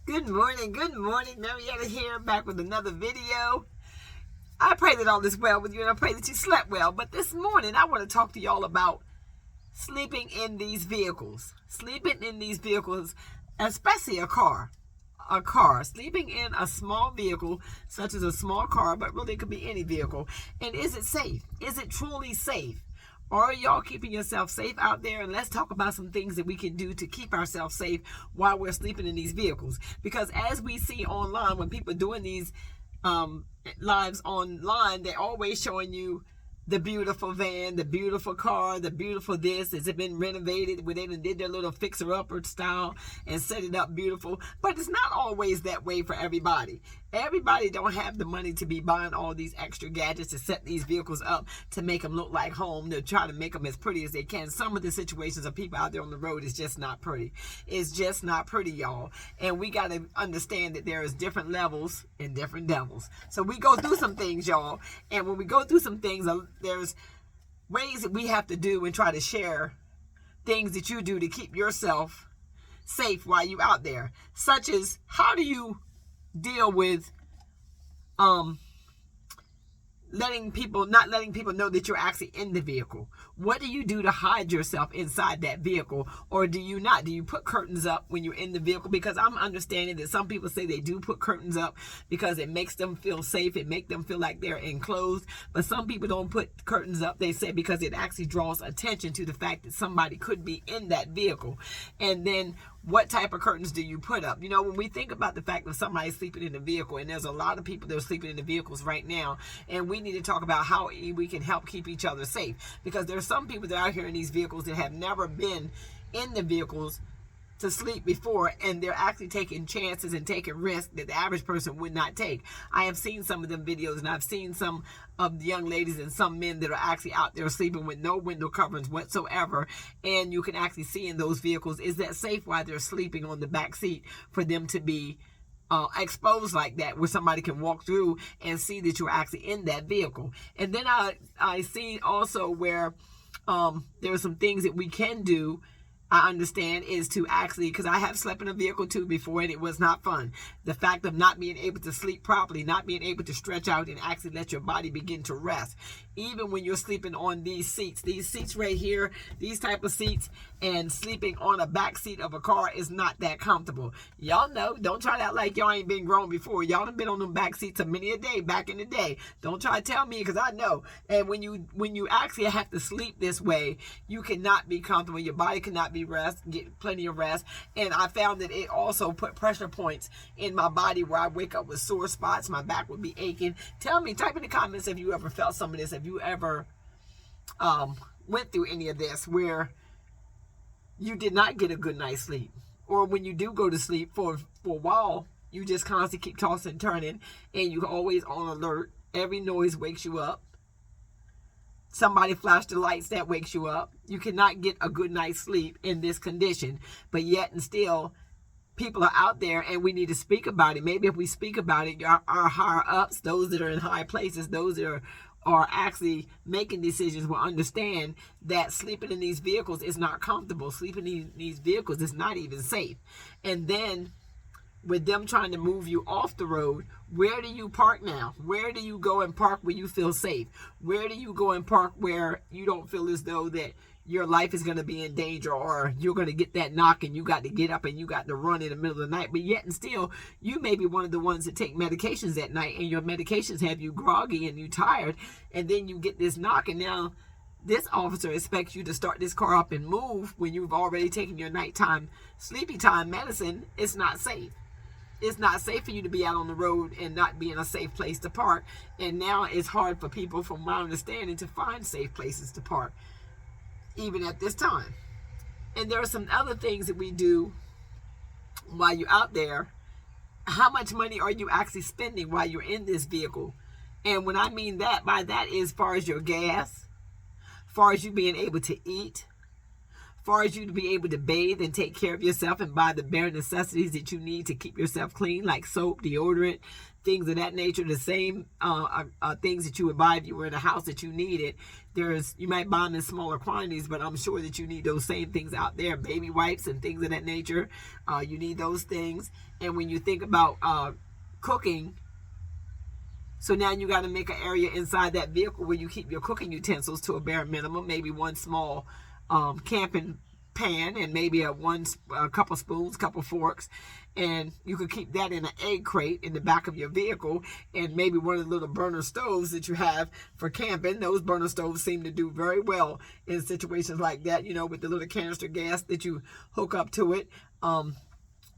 Good morning, Marietta here, back with another video. I pray that all is well with you, and I pray that you slept well. But this morning, I want to talk to y'all about sleeping in these vehicles. Sleeping in these vehicles, especially a car. Sleeping in a small vehicle, such as a small car, but really it could be any vehicle. And is it safe? Is it truly safe? Are y'all keeping yourself safe out there? And let's talk about some things that we can do to keep ourselves safe while we're sleeping in these vehicles. Because as we see online, when people are doing these lives online, they're always showing you the beautiful van, the beautiful car, the beautiful this. Has it been renovated where they did their little fixer-upper style and set it up beautiful? But it's not always that way for everybody. Everybody don't have the money to be buying all these extra gadgets to set these vehicles up to make them look like home. They're trying to make them as pretty as they can. Some of the situations of people out there on the road is just not pretty. It's just not pretty, y'all. And we got to understand that there is different levels and different devils. So we go through some things, y'all. And when we go through some things, there's ways that we have to do and try to share things that you do to keep yourself safe while you're out there. Such as, how do you deal with not letting people know that you're actually in the vehicle? What do you do to hide yourself inside that vehicle? Or do you not? Do you put curtains up when you're in the vehicle? Because I'm understanding that some people say they do put curtains up because it makes them feel safe. It makes them feel like they're enclosed. But some people don't put curtains up, they say, because it actually draws attention to the fact that somebody could be in that vehicle. And then what type of curtains do you put up? You know, when we think about the fact that somebody's sleeping in the vehicle, and there's a lot of people that are sleeping in the vehicles right now, and we need to talk about how we can help keep each other safe. Because there's some people that are out here in these vehicles that have never been in the vehicles to sleep before, and they're actually taking chances and taking risks that the average person would not take. I have seen some of them videos, and I've seen some of the young ladies and some men that are actually out there sleeping with no window coverings whatsoever, and you can actually see in those vehicles, is that safe while they're sleeping on the back seat for them to be exposed like that, where somebody can walk through and see that you're actually in that vehicle. And then I see also where there are some things that we can do, I understand, is to actually, because I have slept in a vehicle too before, and it was not fun. The fact of not being able to sleep properly, not being able to stretch out and actually let your body begin to rest. Even when you're sleeping on these seats right here, these type of seats, and sleeping on a back seat of a car is not that comfortable. Y'all know, don't try to act like y'all ain't been grown before. Y'all done been on them back seats a many a day back in the day. Don't try to tell me, because I know. And when you actually have to sleep this way, you cannot be comfortable. Your body cannot be get plenty of rest. And I found that it also put pressure points in my body where I wake up with sore spots. My back would be aching. Tell me, type in the comments if you ever felt some of this, if you ever went through any of this where you did not get a good night's sleep, or when you do go to sleep for a while, you just constantly keep tossing and turning, and you're always on alert. Every noise wakes you up. Somebody flashed the lights, that wakes you up. You cannot get a good night's sleep in this condition. But yet and still, people are out there, and we need to speak about it. Maybe if we speak about it, our higher ups, those that are in high places, those that are actually making decisions, will understand that sleeping in these vehicles is not comfortable. Sleeping in these vehicles is not even safe. And then with them trying to move you off the road, where do you park now? Where do you go and park where you feel safe? Where do you go and park where you don't feel as though that your life is going to be in danger, or you're going to get that knock and you got to get up and you got to run in the middle of the night? But yet and still, you may be one of the ones that take medications at night, and your medications have you groggy and you tired, and then you get this knock, and now this officer expects you to start this car up and move when you've already taken your nighttime sleepy time medicine. It's not safe. It's not safe for you to be out on the road and not be in a safe place to park. And now it's hard for people, from my understanding, to find safe places to park, even at this time. And there are some other things that we do while you're out there. How much money are you actually spending while you're in this vehicle? And when I mean that, by that is as far as your gas, as far as you being able to eat, far as you to be able to bathe and take care of yourself and buy the bare necessities that you need to keep yourself clean, like soap, deodorant, things of that nature, the same things that you would buy if you were in a house that you needed. You might buy them in smaller quantities, but I'm sure that you need those same things out there, baby wipes and things of that nature. You need those things. And when you think about cooking, so now you got to make an area inside that vehicle where you keep your cooking utensils to a bare minimum, maybe one small camping pan and maybe a couple spoons, couple forks, and you could keep that in an egg crate in the back of your vehicle, and maybe one of the little burner stoves that you have for camping. Those burner stoves seem to do very well in situations like that, with the little canister gas that you hook up to it.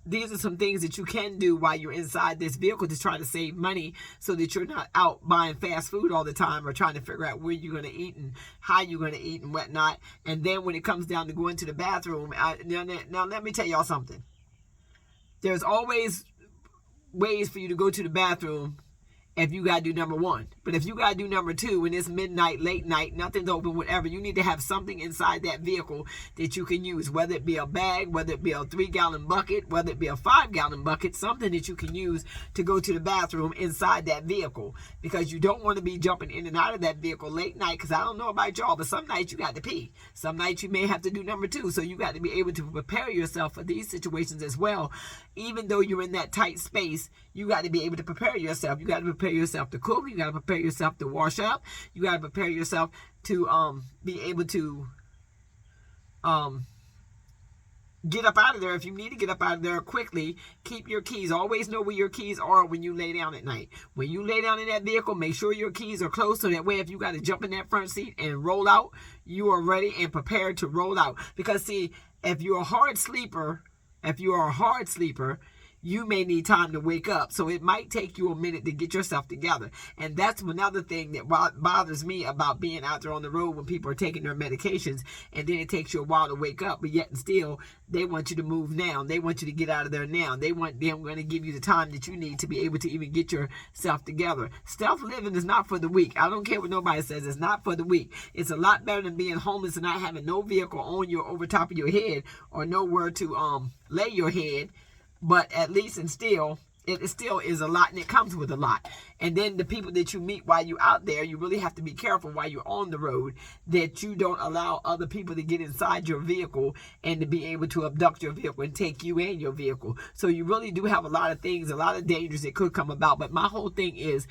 These are some things that you can do while you're inside this vehicle to try to save money so that you're not out buying fast food all the time or trying to figure out where you're going to eat and how you're going to eat and whatnot. And then when it comes down to going to the bathroom, now let me tell y'all something. There's always ways for you to go to the bathroom if you got to do number one. But if you got to do number two, when it's midnight, late night, nothing's open, whatever, you need to have something inside that vehicle that you can use, whether it be a bag, whether it be a 3-gallon bucket, whether it be a 5-gallon bucket, something that you can use to go to the bathroom inside that vehicle, because you don't want to be jumping in and out of that vehicle late night, because I don't know about y'all, but some nights you got to pee. Some nights you may have to do number two, so you got to be able to prepare yourself for these situations as well. Even though you're in that tight space, you got to be able to prepare yourself. You got to prepare yourself to cook. You got to prepare yourself to wash up. You got to prepare yourself to be able to get up out of there if you need to get up out of there quickly. Keep your keys. Always know where your keys are when you lay down at night. When you lay down in that vehicle, make sure your keys are closed, so that way if you got to jump in that front seat and roll out, you are ready and prepared to roll out. Because see, if you're a hard sleeper, you may need time to wake up. So it might take you a minute to get yourself together. And that's another thing that bothers me about being out there on the road when people are taking their medications, and then it takes you a while to wake up, but yet and still they want you to move now. They want you to get out of there now. They're going to give you the time that you need to be able to even get yourself together. Stealth living is not for the weak. I don't care what nobody says. It's not for the weak. It's a lot better than being homeless and not having no vehicle on you over top of your head or nowhere to lay your head. But at least it still is a lot, and it comes with a lot. And then the people that you meet while you're out there, you really have to be careful while you're on the road that you don't allow other people to get inside your vehicle and to be able to abduct your vehicle and take you and your vehicle. So you really do have a lot of things, a lot of dangers that could come about. But my whole thing is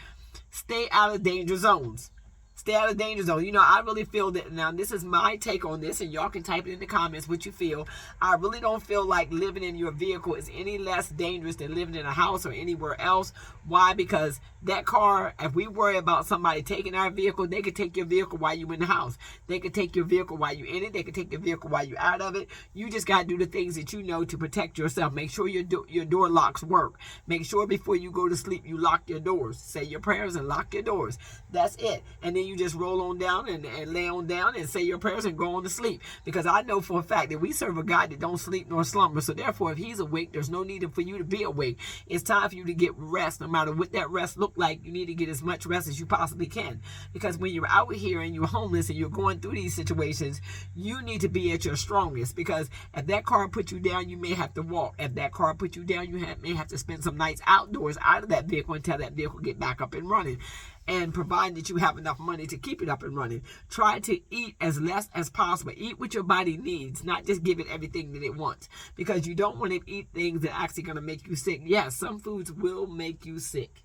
stay out of danger zones. Stay out of danger zone. I really feel that, now this is my take on this, and y'all can type it in the comments what you feel. I really don't feel like living in your vehicle is any less dangerous than living in a house or anywhere else. Why? Because that car, if we worry about somebody taking our vehicle, they could take your vehicle while you're in the house. They could take your vehicle while you're in it. They could take your vehicle while you're out of it. You just got to do the things that you know to protect yourself. Make sure your door locks work. Make sure before you go to sleep, you lock your doors. Say your prayers and lock your doors. That's it. And then you just roll on down and lay on down and say your prayers and go on to sleep. Because I know for a fact that we serve a God that don't sleep nor slumber. So therefore, if he's awake, there's no need for you to be awake. It's time for you to get rest. No matter what that rest look like, you need to get as much rest as you possibly can. Because when you're out here and you're homeless and you're going through these situations, you need to be at your strongest. Because if that car put you down, you may have to walk. If that car put you down, you may have to spend some nights outdoors out of that vehicle until that vehicle get back up and running. And provided that you have enough money to keep it up and running. Try to eat as less as possible. Eat what your body needs, not just give it everything that it wants. Because you don't want to eat things that are actually going to make you sick. Yes, some foods will make you sick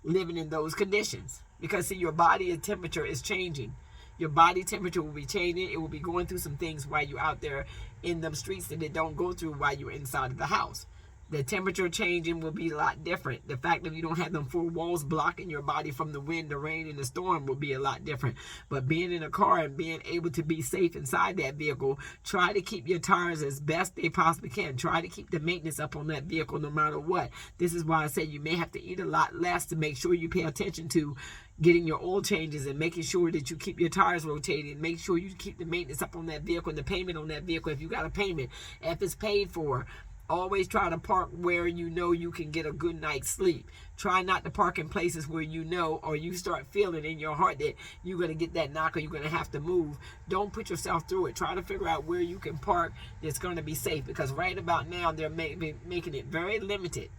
living in those conditions. Because see, your body temperature is changing. Your body temperature will be changing. It will be going through some things while you're out there in them streets that it don't go through while you're inside of the house. The temperature changing will be a lot different. The fact that you don't have them four walls blocking your body from the wind, the rain, and the storm will be a lot different. But being in a car and being able to be safe inside that vehicle, try to keep your tires as best they possibly can. Try to keep the maintenance up on that vehicle no matter what. This is why I said you may have to eat a lot less to make sure you pay attention to getting your oil changes and making sure that you keep your tires rotated. Make sure you keep the maintenance up on that vehicle and the payment on that vehicle if you got a payment, if it's paid for. Always try to park where you know you can get a good night's sleep. Try not to park in places where you know, or you start feeling in your heart that you're going to get that knock or you're going to have to move. Don't put yourself through it. Try to figure out where you can park that's going to be safe, because right about now they're making it very limited.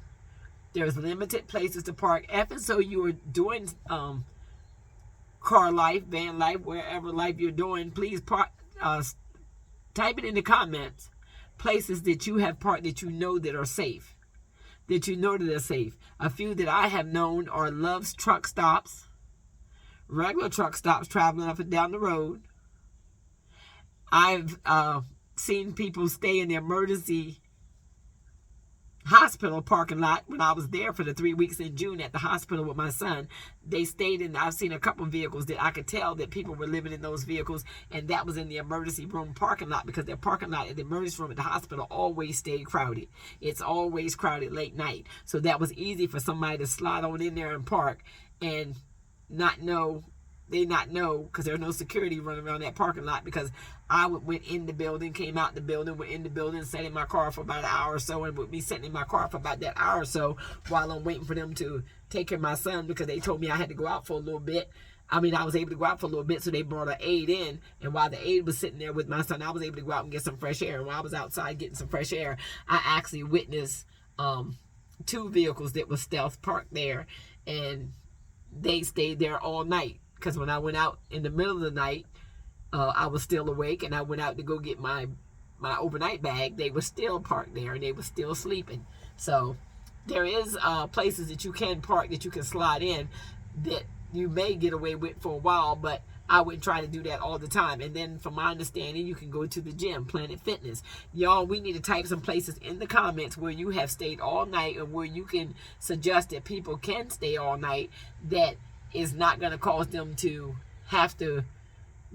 There's limited places to park. And so you are doing car life, van life, wherever life you're doing, please park. Type it in the comments. Places that you have parked that you know that are safe. That you know that are safe. A few that I have known are Love's truck stops. Regular truck stops traveling up and down the road. I've seen people stay in the emergency hospital parking lot when I was there for the 3 weeks in June at the hospital with my son. They stayed in. I've seen a couple of vehicles that I could tell that people were living in those vehicles, and that was in the emergency room parking lot, because their parking lot at the emergency room at the hospital always stayed crowded. It's always crowded late night, so that was easy for somebody to slide on in there and park and not know. They not know, because there's no security running around that parking lot, because I went in the building, came out the building, went in the building, sat in my car for about an hour or so, and with me sitting in my car for about that hour or so while I'm waiting for them to take care of my son, because they told me I had to go out for a little bit. I was able to go out for a little bit, so they brought an aide in, and while the aide was sitting there with my son, I was able to go out and get some fresh air. And while I was outside getting some fresh air, I actually witnessed 2 vehicles that were stealth parked there, and they stayed there all night. Because when I went out in the middle of the night, I was still awake, and I went out to go get my overnight bag. They were still parked there, and they were still sleeping. So there is places that you can park, that you can slide in, that you may get away with for a while, but I wouldn't try to do that all the time. And then from my understanding, you can go to the gym, Planet Fitness. Y'all, we need to type some places in the comments where you have stayed all night, and where you can suggest that people can stay all night that is not going to cause them to have to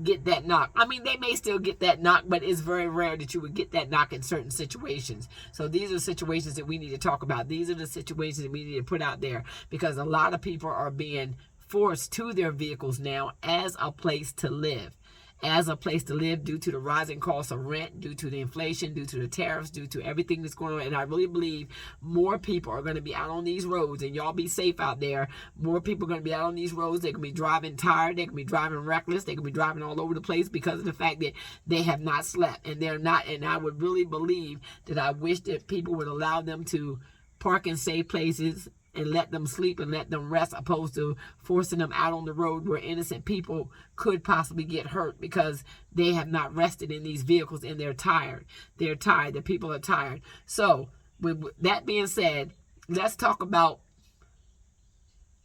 get that knock. They may still get that knock, but it's very rare that you would get that knock in certain situations. So these are situations that we need to talk about. These are the situations that we need to put out there, because a lot of people are being forced to their vehicles now as a place to live. As a place to live, due to the rising cost of rent, due to the inflation, due to the tariffs, due to everything that's going on. And I really believe more people are going to be out on these roads, and y'all be safe out there. More people are going to be out on these roads. They can be driving tired. They can be driving reckless. They can be driving all over the place because of the fact that they have not slept, and they're not. And I would really believe that I wish that people would allow them to park in safe places and let them sleep and let them rest, opposed to forcing them out on the road where innocent people could possibly get hurt because they have not rested in these vehicles, and they're tired. They're tired. The people are tired. So with that being said, let's talk about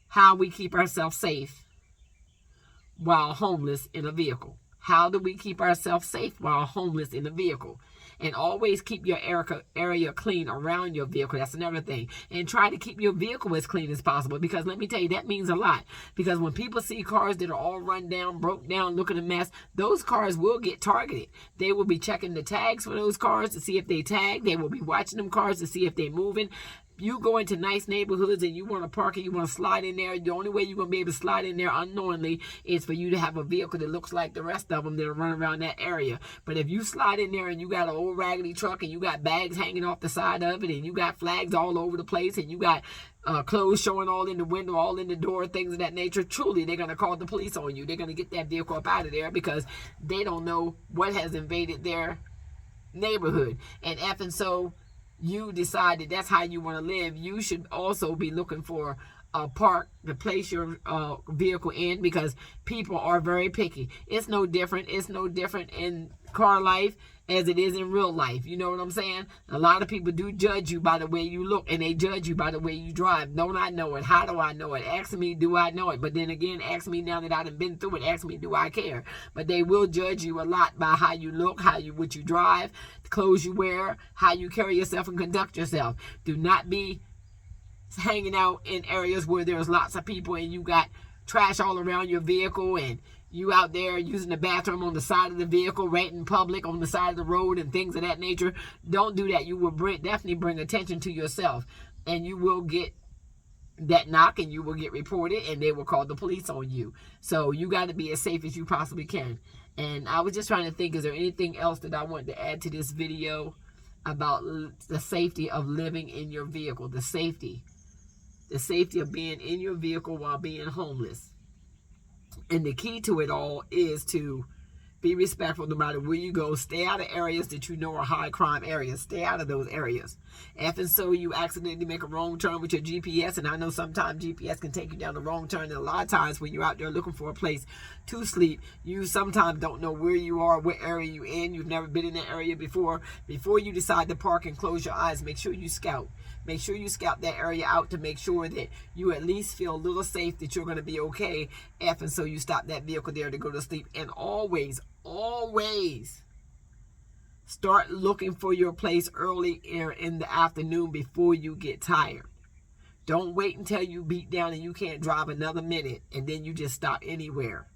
how we keep ourselves safe while homeless in a vehicle. How do we keep ourselves safe while homeless in a vehicle? And always keep your area clean around your vehicle. That's another thing. And try to keep your vehicle as clean as possible, because let me tell you, that means a lot. Because when people see cars that are all run down, broke down, looking a mess, those cars will get targeted. They will be checking the tags for those cars to see if they tag. They will be watching them cars to see if they're moving. You go into nice neighborhoods and you want to park and you want to slide in there, the only way you're going to be able to slide in there unknowingly is for you to have a vehicle that looks like the rest of them that are running around that area. But if you slide in there and you got an old raggedy truck and you got bags hanging off the side of it, and you got flags all over the place, and you got clothes showing all in the window, all in the door, things of that nature, truly they're going to call the police on you. They're going to get that vehicle up out of there, because they don't know what has invaded their neighborhood. And so you decide that that's how you want to live, you should also be looking for a park to place your vehicle in, because people are very picky. It's no different. It's no different in car life as it is in real life. You know what I'm saying? A lot of people do judge you by the way you look, and they judge you by the way you drive. Don't I know it? How do I know it? Ask me, do I know it? But then again, ask me now that I've been through it. Ask me, do I care? But they will judge you a lot by how you look, what you drive, the clothes you wear, how you carry yourself and conduct yourself. Do not be hanging out in areas where there's lots of people and you got trash all around your vehicle, and you out there using the bathroom on the side of the vehicle, right in public on the side of the road, and things of that nature. Don't do that. You will definitely bring attention to yourself, and you will get that knock, and you will get reported, and they will call the police on you. So you got to be as safe as you possibly can. And I was just trying to think, is there anything else that I wanted to add to this video? about the safety of living in your vehicle, the safety of being in your vehicle while being homeless. And the key to it all is to be respectful no matter where you go. Stay out of areas that you know are high crime areas. Stay out of those areas. If and so you accidentally make a wrong turn with your GPS, and I know sometimes GPS can take you down the wrong turn, and a lot of times when you're out there looking for a place to sleep, you sometimes don't know where you are, what area you're in. You've never been in that area before. Before you decide to park and close your eyes, make sure you scout. Make sure you scout that area out to make sure that you at least feel a little safe, that you're going to be okay. If and so you stop that vehicle there to go to sleep. And always start looking for your place early in the afternoon before you get tired. Don't wait until you beat down and you can't drive another minute and then you just stop anywhere.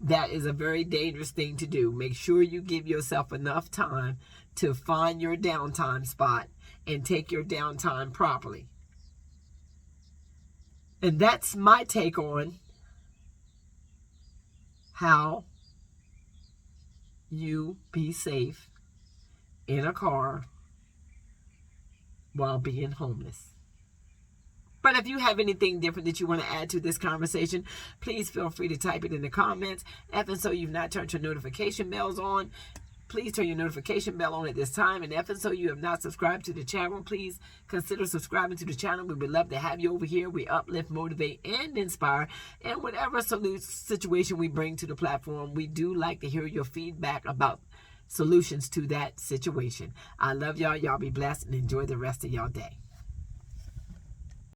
That is a very dangerous thing to do. Make sure you give yourself enough time to find your downtime spot and take your downtime properly. And that's my take on how you be safe in a car while being homeless. But if you have anything different that you want to add to this conversation, please feel free to type it in the comments. If and so you've not turned your notification bells on, please turn your notification bell on at this time. And if and so you have not subscribed to the channel, please consider subscribing to the channel. We would love to have you over here. We uplift, motivate, and inspire. And whatever situation we bring to the platform, we do like to hear your feedback about solutions to that situation. I love y'all. Y'all be blessed and enjoy the rest of y'all day.